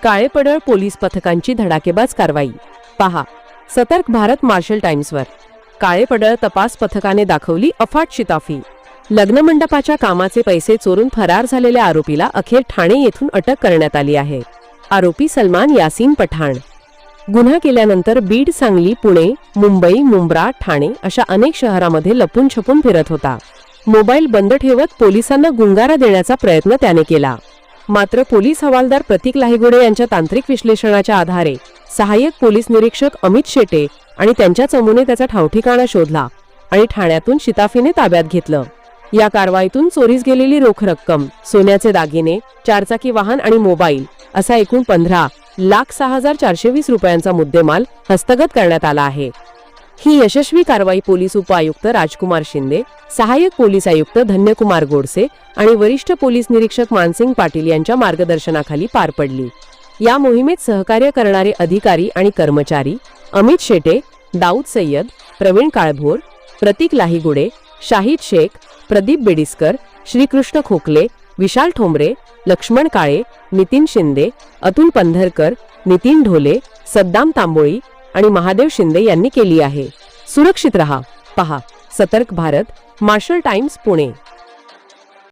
Kalepadal police पथकांची धडाकेबाज कारवाई पहा. सतर्क भारत मार्शल टाइम्सवर. काळेपडळ तपास पथकाने दाखवली अफाट शिताफी. लग्नमंडपाच्या कामाचे पैसे चोरून फरार झालेल्या आरोपीला अखेर ठाणे येथून अटक करण्यात आली आहे. आरोपी सलमान यासीन पठाण गुन्हा केल्यानंतर बीड, सांगली, पुणे, मुंबई, मुंब्रा, ठाणे अशा अनेक शहरांमध्ये लपून छपून फिरत होता. मोबाईल बंद ठेवत पोलिसांना गुंगारा देण्याचा प्रयत्न त्याने केला. मात्र पोलीस हवालदार प्रतीक लाहीगुडे यांच्या तांत्रिक विश्लेषणाच्या आधारे सहाय्यक पोलीस निरीक्षक अमित शेटे आणि त्यांच्या चमूने त्याचा ठावठिकाणा शोधला आणि ठाण्यातून शिताफीने ताब्यात घेतलं. या कारवाईतून चोरीस गेलेली रोख रक्कम, सोन्याचे दागिने, चारचाकी वाहन आणि मोबाईल असा एकूण 15,06,420 रुपयांचा मुद्देमाल हस्तगत करण्यात आला आहे. ही यशस्वी कारवाई पोलीस उपआयुक्त राजकुमार शिंदे, सहाय्यक पोलीस आयुक्त धन्यकुमार गोडसे आणि वरिष्ठ पोलीस निरीक्षक मानसिंग पाटील यांच्या मार्गदर्शनाखाली पार पडली. या मोहिमेत सहकार्य करणारे अधिकारी आणि कर्मचारी अमित शेटे, दाऊद सय्यद, प्रवीण काळभोर, प्रतीक लाहीगुडे, शाहिद शेख, प्रदीप बेडिस्कर, श्रीकृष्ण खोकले, विशाल ठोंबरे, लक्ष्मण काळे, नितीन शिंदे, अतुल पंधरकर, नितीन ढोले, सद्दाम तांबोळी आणि महादेव शिंदे यांनी केली आहे. सुरक्षित रहा. पहा सतर्क भारत मार्शल टाइम्स पुणे.